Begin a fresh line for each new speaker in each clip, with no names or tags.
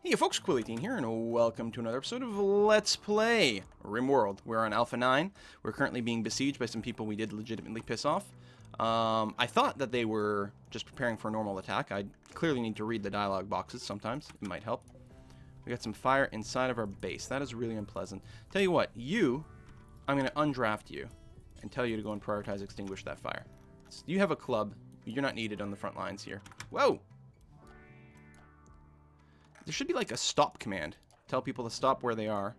Hey folks, Quilly18 here, and welcome to another episode of Let's Play RimWorld. We're on Alpha 9. We're currently being besieged by some people we did legitimately piss off. I thought that they were just preparing for a normal attack. I clearly need to read the dialogue boxes sometimes. It might help. We got some fire inside of our base. That is really unpleasant. Tell you what, I'm going to undraft you and tell you to go and prioritize extinguish that fire. You have a club. You're not needed on the front lines here. Whoa! There should be like a stop command. Tell people to stop where they are.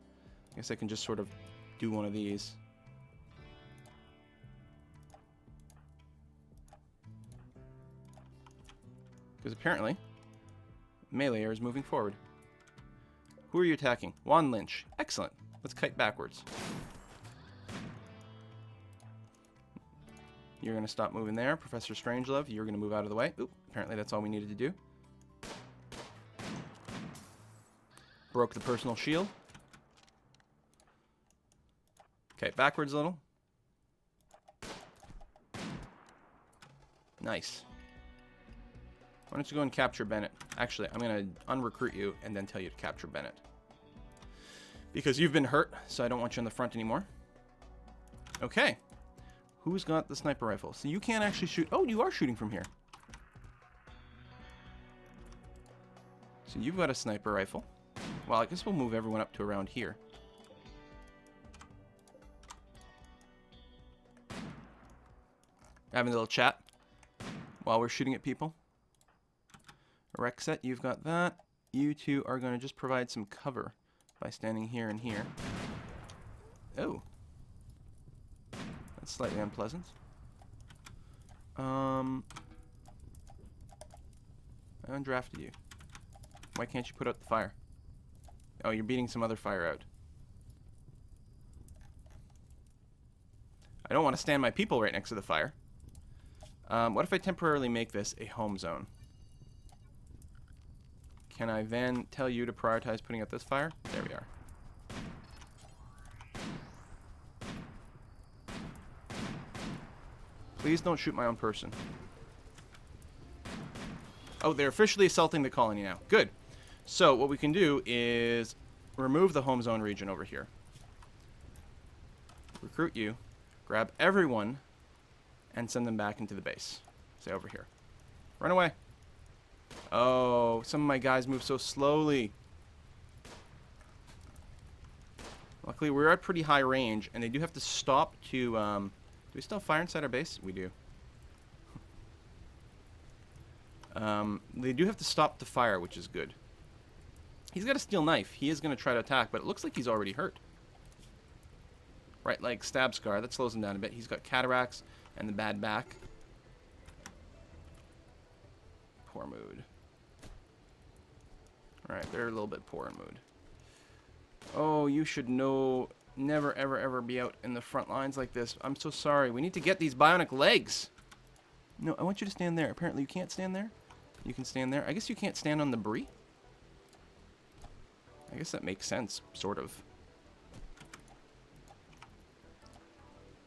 I guess I can just sort of do one of these. Because apparently, meleeer is moving forward. Who are you attacking? Juan Lynch. Excellent. Let's kite backwards. You're going to stop moving there. Professor Strangelove, you're going to move out of the way. Oop, apparently that's all we needed to do. Broke the personal shield. Okay, backwards a little. Nice. Why don't you go and capture Bennett? Actually, I'm going to unrecruit you and then tell you to capture Bennett. Because you've been hurt, so I don't want you on the front anymore. Okay. Who's got the sniper rifle? So you can't actually shoot. Oh, you are shooting from here. So you've got a sniper rifle. Well, I guess we'll move everyone up to around here. Having a little chat while we're shooting at people. Rexet, you've got that. You two are going to just provide some cover by standing here and here. Oh. That's slightly unpleasant. I undrafted you. Why can't you put out the fire? Oh, you're beating some other fire out. I don't want to stand my people right next to the fire. What if I temporarily make this a home zone? Can I then tell you to prioritize putting out this fire? There we are. Please don't shoot my own person. Oh, they're officially assaulting the colony now. Good. So what we can do is remove the home zone region over here. Recruit you. Grab everyone and send them back into the base. Say over here. Run away. Oh, some of my guys move so slowly. Luckily, we're at pretty high range, and they do have to stop to... do we still have fire inside our base? We do. They do have to stop to fire, which is good. He's got a steel knife. He is going to try to attack, but it looks like he's already hurt. Right leg stab scar. That slows him down a bit. He's got cataracts and the bad back. Poor mood. Alright, they're a little bit poor in mood. Oh, you should never, ever, ever be out in the front lines like this. I'm so sorry. We need to get these bionic legs. No, I want you to stand there. Apparently you can't stand there. You can stand there. I guess you can't stand on the brie. I guess that makes sense, sort of.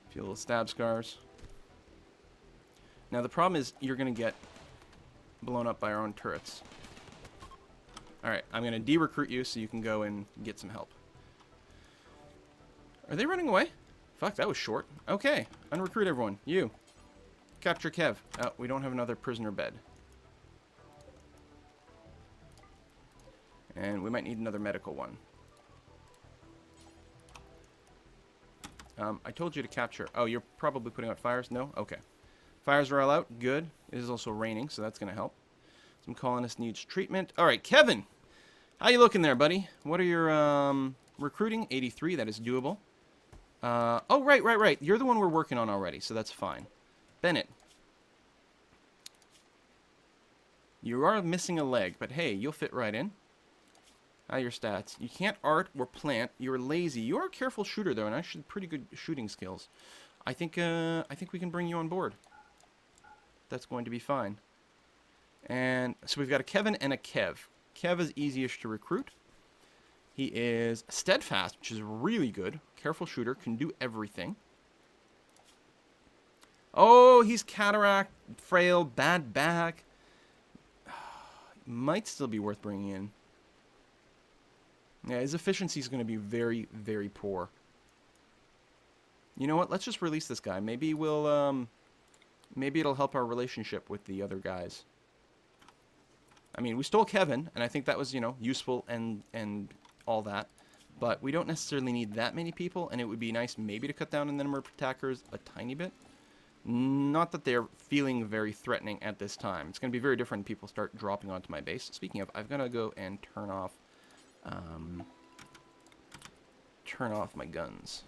Feel little stab scars. Now the problem is you're going to get blown up by our own turrets. Alright, I'm going to de-recruit you so you can go and get some help. Are they running away? Fuck, that was short. Okay, unrecruit everyone. You. Capture Kev. Oh, we don't have another prisoner bed. And we might need another medical one. I told you to capture... Oh, you're probably putting out fires? No? Okay. Fires are all out. Good. It is also raining, so that's going to help. Some colonist needs treatment. All right, Kevin. How you looking there, buddy? What are your recruiting? 83. That is doable. Oh, right. You're the one we're working on already, so that's fine. Bennett. You are missing a leg, but hey, you'll fit right in. How are your stats? You can't art or plant. You're lazy. You are a careful shooter, though, and actually pretty good shooting skills. I think we can bring you on board. That's going to be fine. And so we've got a Kevin and a Kev. Kev is easiest to recruit. He is steadfast, which is really good. Careful shooter, can do everything. Oh, he's cataract, frail, bad back. Might still be worth bringing in. Yeah, his efficiency is going to be very, very poor. You know what? Let's just release this guy. Maybe we'll, maybe it'll help our relationship with the other guys. I mean, we stole Kevin, and I think that was, you know, useful and all that. But we don't necessarily need that many people, and it would be nice maybe to cut down on the number of attackers a tiny bit. Not that they're feeling very threatening at this time. It's going to be very different when people start dropping onto my base. Speaking of, I've got to go and turn off my guns.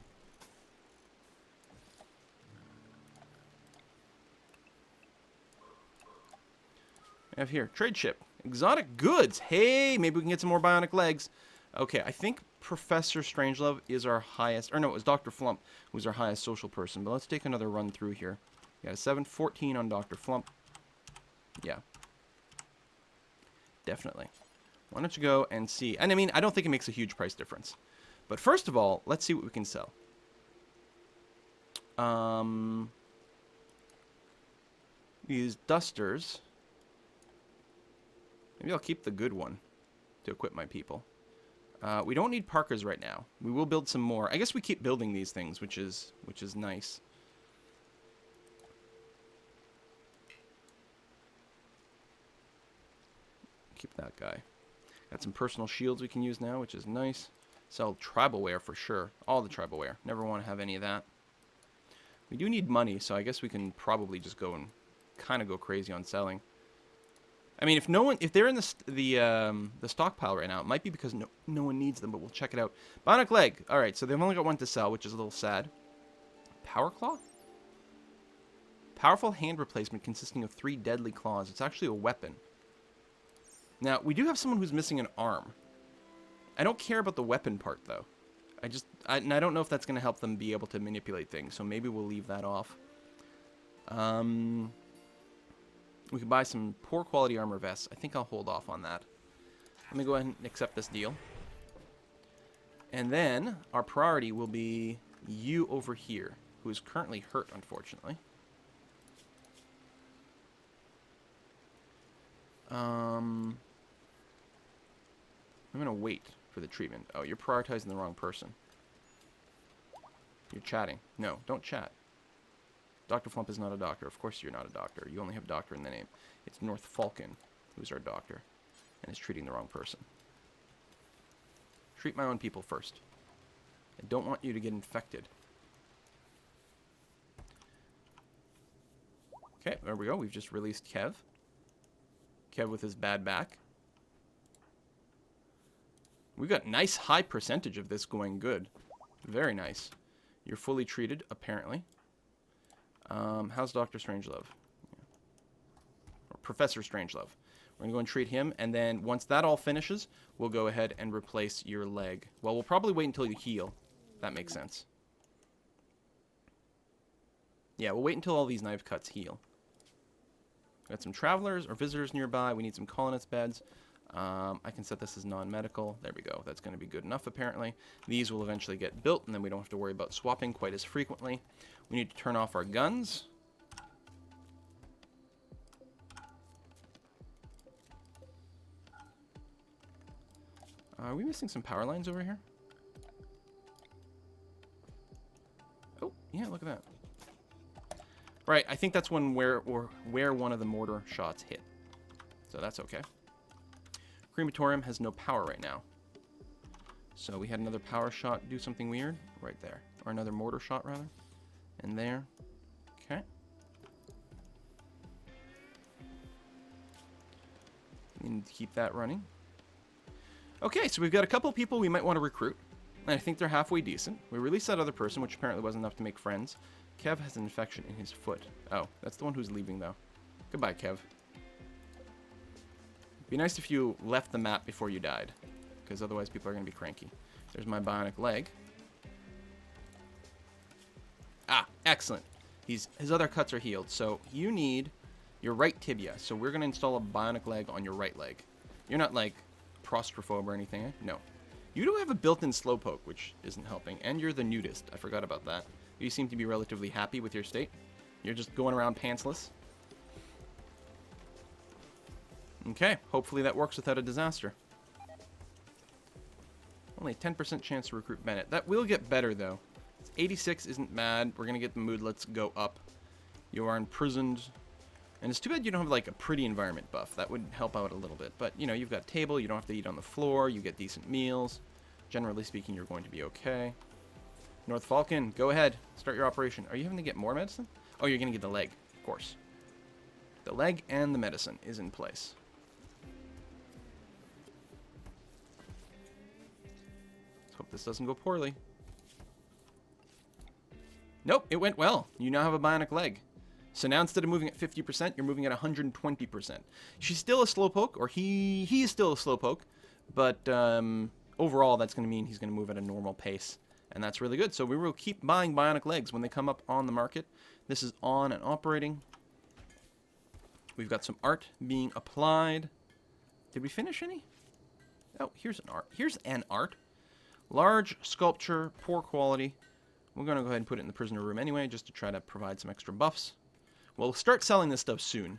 I have here, trade ship, exotic goods. Hey, maybe we can get some more bionic legs. Okay, I think Professor Strangelove is our highest, or no, it was Dr. Flump who's our highest social person. But let's take another run through here. We got a 714 on Dr. Flump. Yeah, definitely. Why don't you go and see? And I mean, I don't think it makes a huge price difference. But first of all, let's see what we can sell. These dusters. Maybe I'll keep the good one to equip my people. We don't need Parkers right now. We will build some more. I guess we keep building these things, which is nice. Keep that guy. Got some personal shields we can use now, which is nice. Sell tribalware for sure. All the tribalware. Never want to have any of that. We do need money, so I guess we can probably just go and kind of go crazy on selling. I mean, if they're in the stockpile right now, it might be because no one needs them, but we'll check it out. Bionic leg. All right, so they've only got one to sell, which is a little sad. Power claw? Powerful hand replacement consisting of 3 deadly claws. It's actually a weapon. Now, we do have someone who's missing an arm. I don't care about the weapon part, though. And I don't know if that's going to help them be able to manipulate things, so maybe we'll leave that off. We could buy some poor quality armor vests. I think I'll hold off on that. Let me go ahead and accept this deal. And then our priority will be you over here, who is currently hurt, unfortunately. I'm going to wait for the treatment. Oh, you're prioritizing the wrong person. You're chatting. No, don't chat. Dr. Flump is not a doctor. Of course you're not a doctor. You only have doctor in the name. It's North Falcon, who's our doctor, and is treating the wrong person. Treat my own people first. I don't want you to get infected. Okay, there we go. We've just released Kev. Kev with his bad back. We got nice high percentage of this going good. Very nice. You're fully treated, apparently. How's Dr. Strangelove? Or Professor Strangelove. We're going to go and treat him, and then once that all finishes, we'll go ahead and replace your leg. Well, we'll probably wait until you heal. That makes sense. Yeah, we'll wait until all these knife cuts heal. Got some travelers or visitors nearby. We need some colonist beds. I can set this as non-medical. There we go. That's going to be good enough, apparently. These will eventually get built, and then we don't have to worry about swapping quite as frequently. We need to turn off our guns. Are we missing some power lines over here? Oh, yeah, look at that. Right, I think that's where one of the mortar shots hit. So that's okay. Crematorium has no power right now. So we had another power shot do something weird right there. Or another mortar shot, rather. And there. Okay. We need to keep that running. Okay, so we've got a couple people we might want to recruit. And I think they're halfway decent. We released that other person, which apparently wasn't enough to make friends. Kev has an infection in his foot. Oh, that's the one who's leaving, though. Goodbye, Kev. Be nice if you left the map before you died, because otherwise people are going to be cranky. There's my bionic leg. Ah, excellent. His other cuts are healed, so you need your right tibia. So we're going to install a bionic leg on your right leg. You're not like prostrophobe or anything, eh? No. You do have a built-in slowpoke, which isn't helping, and you're the nudist. I forgot about that. You seem to be relatively happy with your state. You're just going around pantsless. Okay, hopefully that works without a disaster. Only a 10% chance to recruit Bennett. That will get better, though. 86 isn't bad. We're going to get the mood. Let's go up. You are imprisoned. And it's too bad you don't have, like, a pretty environment buff. That would help out a little bit. But, you know, you've got a table. You don't have to eat on the floor. You get decent meals. Generally speaking, you're going to be okay. North Falcon, go ahead. Start your operation. Are you having to get more medicine? Oh, you're going to get the leg, of course. The leg and the medicine is in place. Let's hope this doesn't go poorly. Nope, it went well. You now have a bionic leg. So now instead of moving at 50%, you're moving at 120%. She's still a slowpoke, or he is still a slowpoke, but overall that's going to mean he's going to move at a normal pace, and that's really good. So we will keep buying bionic legs when they come up on the market. This is on and operating. We've got some art being applied. Did we finish any? Oh, here's an art. Here's an art. Large sculpture, poor quality. We're going to go ahead and put it in the prisoner room anyway, just to try to provide some extra buffs. We'll start selling this stuff soon,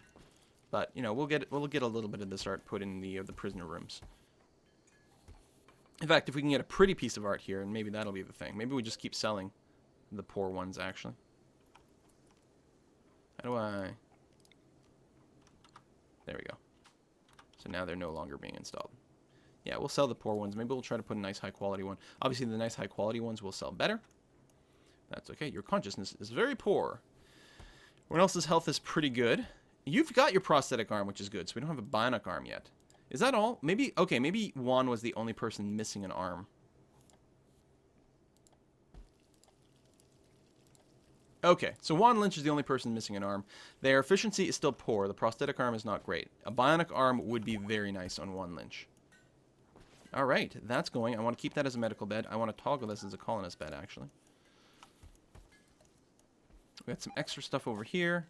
but you know we'll get a little bit of this art put in the prisoner rooms. In fact, if we can get a pretty piece of art here, and maybe that'll be the thing. Maybe we just keep selling the poor ones. Actually, how do I? There we go. So now they're no longer being installed. Yeah, we'll sell the poor ones. Maybe we'll try to put a nice high quality one. Obviously, the nice high quality ones will sell better. That's okay. Your consciousness is very poor. Everyone else's health is pretty good. You've got your prosthetic arm, which is good, so we don't have a bionic arm yet. Is that all? Maybe, okay, maybe Juan was the only person missing an arm. Okay, so Juan Lynch is the only person missing an arm. Their efficiency is still poor. The prosthetic arm is not great. A bionic arm would be very nice on Juan Lynch. All right, that's going. I want to keep that as a medical bed. I want to toggle this as a colonist bed, actually. We got some extra stuff over here.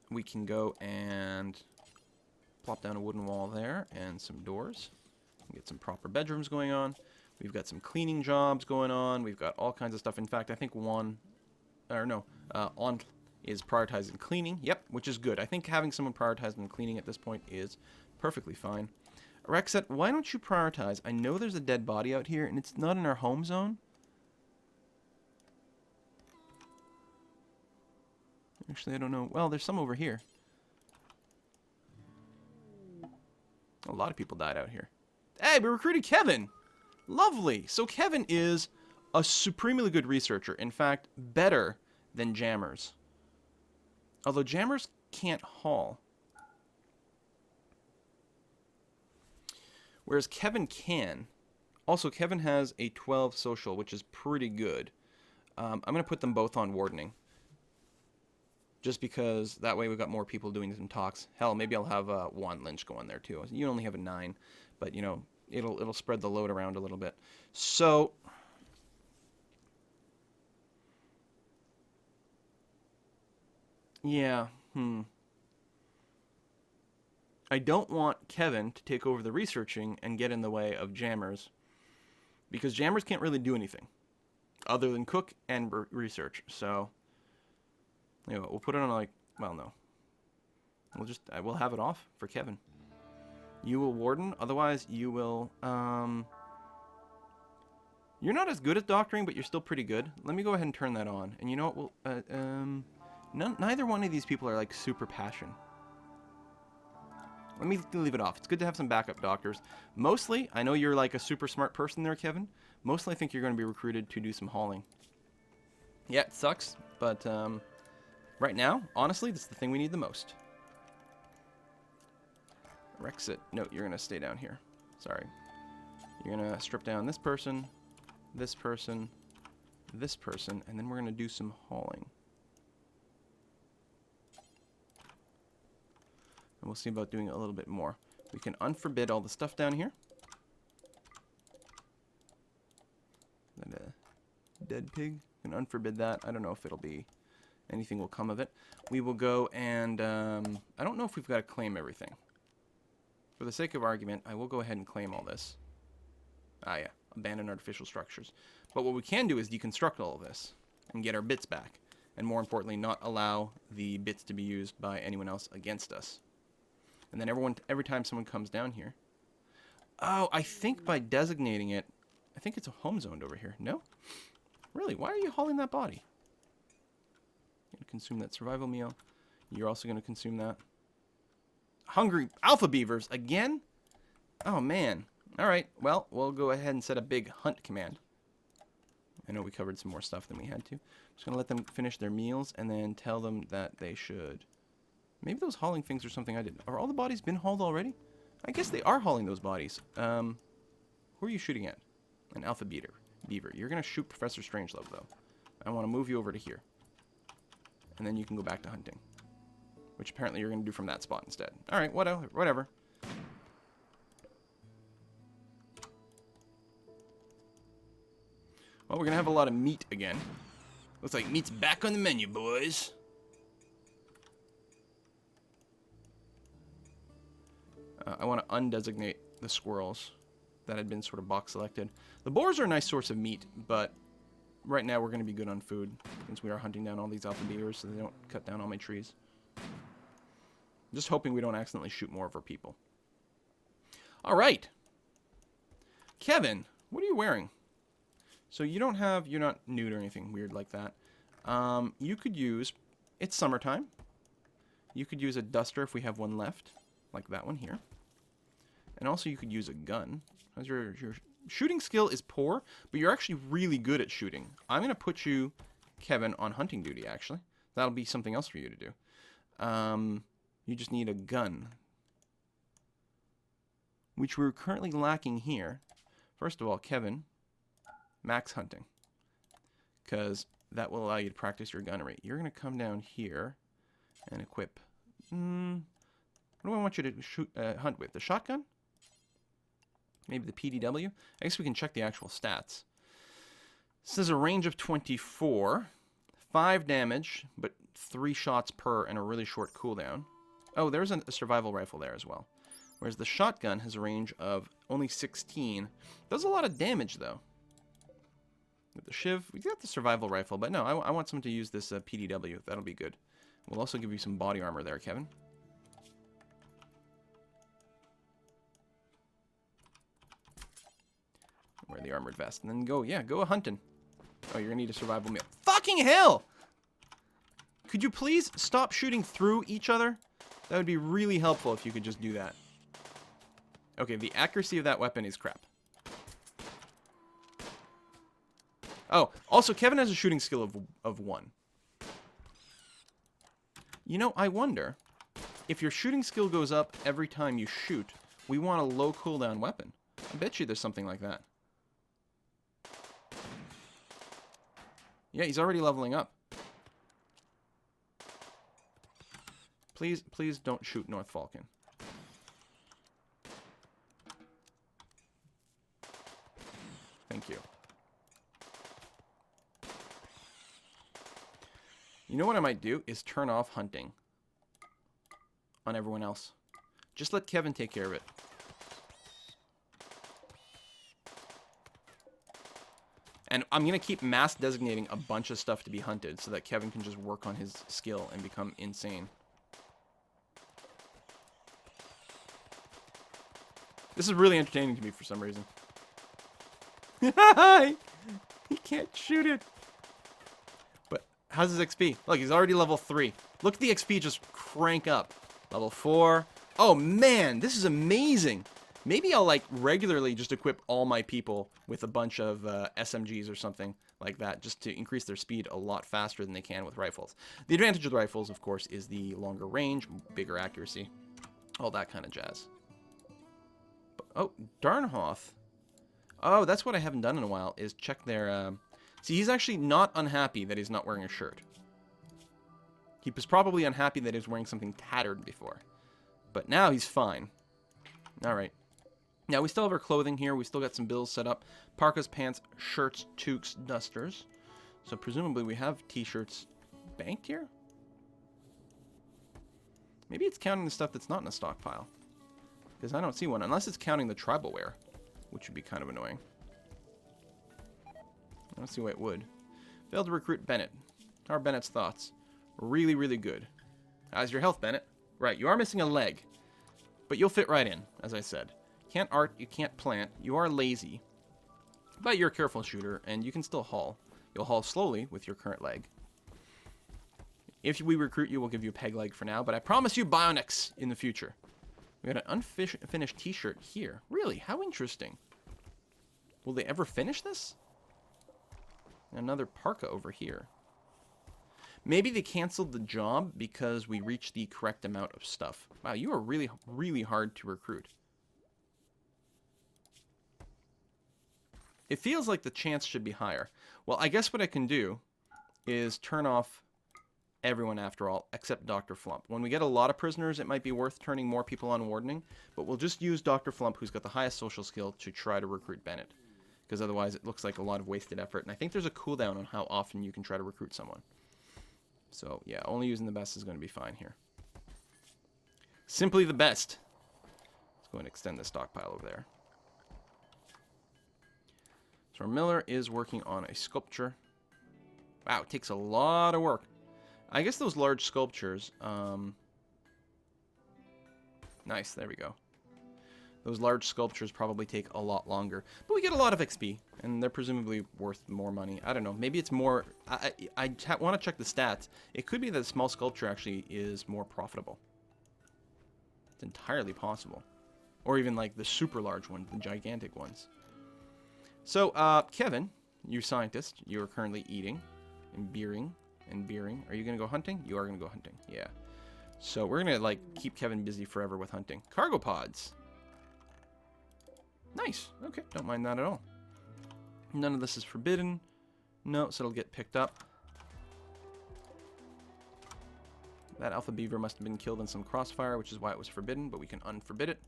We can go and plop down a wooden wall there and some doors. Get some proper bedrooms going on. We've got some cleaning jobs going on. We've got all kinds of stuff. In fact, I think On is prioritizing cleaning. Yep, which is good. I think having someone prioritizing cleaning at this point is perfectly fine. Rexet, why don't you prioritize? I know there's a dead body out here, and it's not in our home zone. Actually, I don't know. Well, there's some over here. A lot of people died out here. Hey, we recruited Kevin! Lovely! So Kevin is a supremely good researcher. In fact, better than Jammers. Although Jammers can't haul. Whereas Kevin can. Also, Kevin has a 12 social, which is pretty good. I'm going to put them both on wardening. Just because that way we've got more people doing some talks. Hell, maybe I'll have Juan Lynch go on there too. You only have a 9, but you know it'll spread the load around a little bit. So yeah, I don't want Kevin to take over the researching and get in the way of Jammers, because Jammers can't really do anything other than cook and research. So. Anyway, we'll put it on like, well, no. We'll have it off for Kevin. You will warden, otherwise you will, you're not as good at doctoring, but you're still pretty good. Let me go ahead and turn that on. And you know what, neither one of these people are like super passion. Let me leave it off. It's good to have some backup doctors. Mostly, I know you're like a super smart person there, Kevin. Mostly I think you're going to be recruited to do some hauling. Yeah, it sucks, but, right now, honestly, this is the thing we need the most. Rexit. No, you're going to stay down here. Sorry. You're going to strip down this person, this person, this person, and then we're going to do some hauling. And we'll see about doing a little bit more. We can unforbid all the stuff down here. And a dead pig. We can unforbid that. I don't know if it'll be... anything will come of it. We will go and, I don't know if we've got to claim everything. For the sake of argument, I will go ahead and claim all this. Ah, yeah. Abandon artificial structures. But what we can do is deconstruct all of this and get our bits back. And more importantly, not allow the bits to be used by anyone else against us. And then every time someone comes down here... Oh, I think by designating it... I think it's a home zoned over here. No? Really? Why are you hauling that body? You're going to consume that survival meal. You're also going to consume that. Hungry alpha beavers again? Oh, man. All right. Well, we'll go ahead and set a big hunt command. I know we covered some more stuff than we had to. Just going to let them finish their meals and then tell them that they should. Maybe those hauling things are something I did. Are all the bodies been hauled already? I guess they are hauling those bodies. Who are you shooting at? An alpha beaver. You're going to shoot Professor Strangelove, though. I want to move you over to here. And then you can go back to hunting. Which apparently you're going to do from that spot instead. Alright, whatever. Well, we're going to have a lot of meat again. Looks like meat's back on the menu, boys. I want to undesignate the squirrels that had been sort of box selected. The boars are a nice source of meat, but right now we're going to be good on food since we are hunting down all these alpha beavers so they don't cut down all my trees. Just hoping we don't accidentally shoot more of our people. All right. Kevin, what are you wearing? So you're not nude or anything weird like that. You could use, it's summertime. You could use a duster if we have one left, like that one here. And also you could use a gun. Your shooting skill is poor, but you're actually really good at shooting. I'm going to put you, Kevin, on hunting duty, actually. That'll be something else for you to do. You just need a gun, which we're currently lacking here. First of all, Kevin, max hunting, because that will allow you to practice your gunnery. You're going to come down here and equip. What do I want you to hunt with? The shotgun? Maybe the PDW? I guess we can check the actual stats. This is a range of 24, 5 damage, but 3 shots per and a really short cooldown. Oh, there's a survival rifle there as well. Whereas the shotgun has a range of only 16. Does a lot of damage, though. With the shiv, we got the survival rifle, but no, I want someone to use this PDW. That'll be good. We'll also give you some body armor there, Kevin. Wear the armored vest, and then go hunting. Oh, you're gonna need a survival meal. Fucking hell! Could you please stop shooting through each other? That would be really helpful if you could just do that. Okay, the accuracy of that weapon is crap. Oh, also, Kevin has a shooting skill of 1. You know, I wonder, if your shooting skill goes up every time you shoot, we want a low cooldown weapon. I bet you there's something like that. Yeah, he's already leveling up. Please don't shoot North Falcon. Thank you. You know what I might do is turn off hunting on everyone else. Just let Kevin take care of it. And I'm going to keep mass designating a bunch of stuff to be hunted so that Kevin can just work on his skill and become insane. This is really entertaining to me for some reason. He can't shoot it. But how's his XP? Look, he's already level 3. Look at the XP just crank up. Level 4. Oh man, this is amazing. Maybe I'll like regularly just equip all my people with a bunch of SMGs or something like that, just to increase their speed a lot faster than they can with rifles. The advantage of the rifles, of course, is the longer range, bigger accuracy, all that kind of jazz. Oh, Darnhoth. Oh, that's what I haven't done in a while, is check their... See, he's actually not unhappy that he's not wearing a shirt. He was probably unhappy that he was wearing something tattered before. But now he's fine. Alright. Now, we still have our clothing here. We still got some bills set up. Parkas, pants, shirts, toques, dusters. So presumably we have t-shirts banked here? Maybe it's counting the stuff that's not in the stockpile. Because I don't see one, unless it's counting the tribal wear, which would be kind of annoying. I don't see why it would. Failed to recruit Bennett. How are Bennett's thoughts? Really, really good. How's your health, Bennett? Right, you are missing a leg. But you'll fit right in, as I said. Can't art, you can't plant. You are lazy. But you're a careful shooter, and you can still haul. You'll haul slowly with your current leg. If we recruit you, we'll give you a peg leg for now, but I promise you bionics in the future. We got an unfinished t-shirt here. Really? How interesting. Will they ever finish this? Another parka over here. Maybe they canceled the job because we reached the correct amount of stuff. Wow, you are really, really hard to recruit. It feels like the chance should be higher. Well, I guess what I can do is turn off everyone after all, except Dr. Flump. When we get a lot of prisoners, it might be worth turning more people on wardening, but we'll just use Dr. Flump, who's got the highest social skill, to try to recruit Bennett. Because otherwise it looks like a lot of wasted effort. And I think there's a cooldown on how often you can try to recruit someone. So, yeah, only using the best is going to be fine here. Simply the best. Let's go and extend the stockpile over there. So our miller is working on a sculpture. Wow, it takes a lot of work. I guess those large sculptures... nice, there we go. Those large sculptures probably take a lot longer. But we get a lot of XP, and they're presumably worth more money. I don't know. Maybe it's more... I want to check the stats. It could be that a small sculpture actually is more profitable. It's entirely possible. Or even like the super large ones, the gigantic ones. So, Kevin, you scientist, you are currently eating and beering and beering. Are you going to go hunting? You are going to go hunting. Yeah. So we're going to like keep Kevin busy forever with hunting. Cargo pods. Nice. Okay, don't mind that at all. None of this is forbidden. No, so it'll get picked up. That alpha beaver must have been killed in some crossfire, which is why it was forbidden, but we can unforbid it.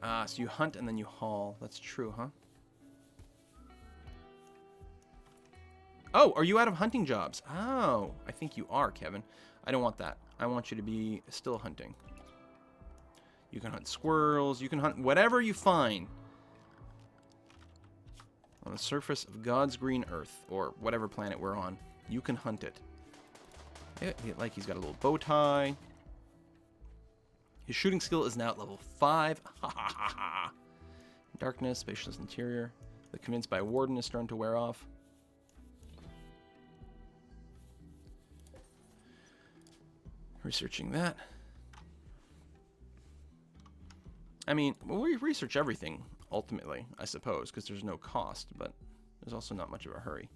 Ah, so you hunt and then you haul. That's true, huh? Oh, are you out of hunting jobs? Oh, I think you are, Kevin. I don't want that. I want you to be still hunting. You can hunt squirrels. You can hunt whatever you find on the surface of God's green earth, or whatever planet we're on. You can hunt it. Yeah, like he's got a little bow tie. His shooting skill is now at level 5. Ha ha ha ha. Darkness, spacious interior. The convinced by warden is starting to wear off. Researching that. I mean, well, we research everything, ultimately, I suppose, because there's no cost, but there's also not much of a hurry.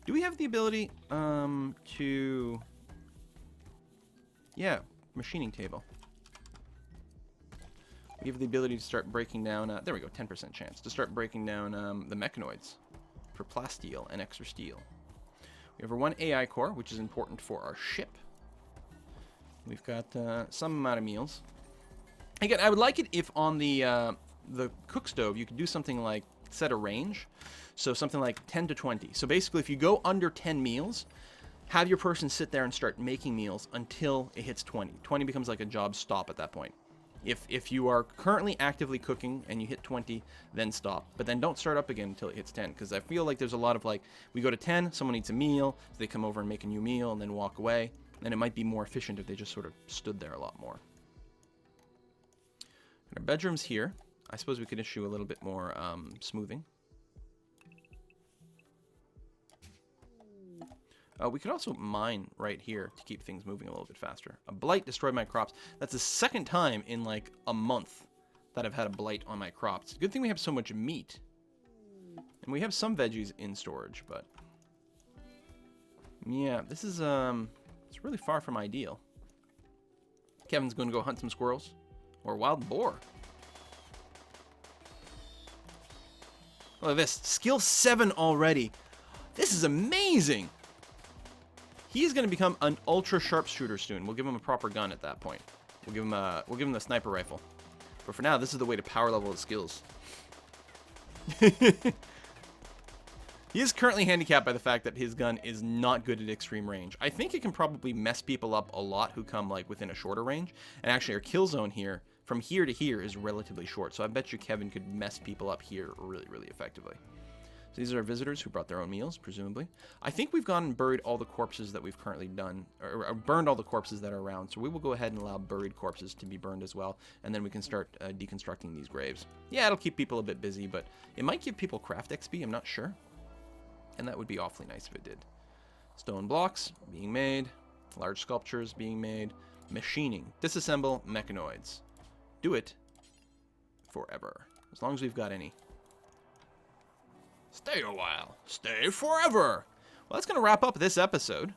Do we have the ability to... Yeah, machining table. We have the ability to start breaking down... there we go, 10% chance. To start breaking down the mechanoids for plasteel and extra steel. We have our 1 AI core, which is important for our ship. We've got some amount of meals. Again, I would like it if on the cook stove you could do something like set a range. So something like 10 to 20. So basically if you go under 10 meals, have your person sit there and start making meals until it hits 20. 20 becomes like a job stop at that point. If you are currently actively cooking and you hit 20, then stop. But then don't start up again until it hits 10. Because I feel like there's a lot of like, we go to 10, someone eats a meal, so they come over and make a new meal and then walk away. And it might be more efficient if they just sort of stood there a lot more. And our bedroom's here. I suppose we could issue a little bit more smoothing. We could also mine right here to keep things moving a little bit faster. A blight destroyed my crops. That's the second time in like a month that I've had a blight on my crops. It's a good thing we have so much meat. And we have some veggies in storage, but... yeah, this is... it's really far from ideal. Kevin's going to go hunt some squirrels. Or wild boar. Look at this. Skill 7 already. This is amazing. He's going to become an ultra sharpshooter soon. We'll give him a proper gun at that point. We'll give him the sniper rifle. But for now, this is the way to power level his skills. He is currently handicapped by the fact that his gun is not good at extreme range. I think it can probably mess people up a lot who come like within a shorter range. And actually our kill zone here, from here to here, is relatively short. So I bet you Kevin could mess people up here really, really effectively. So these are our visitors who brought their own meals, presumably. I think we've gone and buried all the corpses that we've currently done, or burned all the corpses that are around. So we will go ahead and allow buried corpses to be burned as well, and then we can start deconstructing these graves. Yeah, it'll keep people a bit busy, but it might give people craft XP, I'm not sure. And that would be awfully nice if it did. Stone blocks being made, large sculptures being made, machining, disassemble mechanoids. Do it forever, as long as we've got any. Stay a while. Stay forever. Well, that's going to wrap up this episode.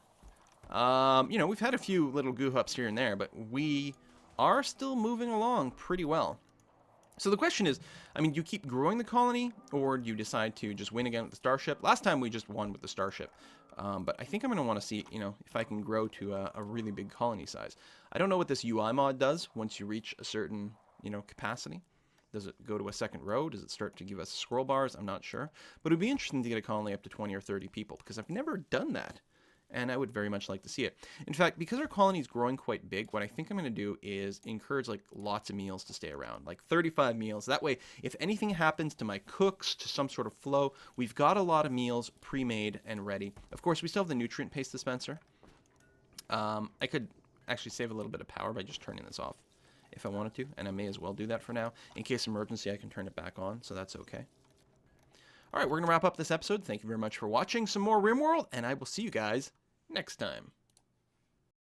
You know, we've had a few little goof-ups here and there, but we are still moving along pretty well. So the question is, I mean, do you keep growing the colony, or do you decide to just win again with the starship? Last time we just won with the starship. But I think I'm going to want to see, you know, if I can grow to a really big colony size. I don't know what this UI mod does once you reach a certain, you know, capacity. Does it go to a second row? Does it start to give us scroll bars? I'm not sure. But it would be interesting to get a colony up to 20 or 30 people, because I've never done that. And I would very much like to see it. In fact, because our colony is growing quite big, what I think I'm going to do is encourage like lots of meals to stay around, like 35 meals. That way, if anything happens to my cooks, to some sort of flow, we've got a lot of meals pre-made and ready. Of course, we still have the nutrient paste dispenser. I could actually save a little bit of power by just turning this off if I wanted to, and I may as well do that for now. In case of emergency, I can turn it back on, so that's okay. All right, we're going to wrap up this episode. Thank you very much for watching some more RimWorld, and I will see you guys next time.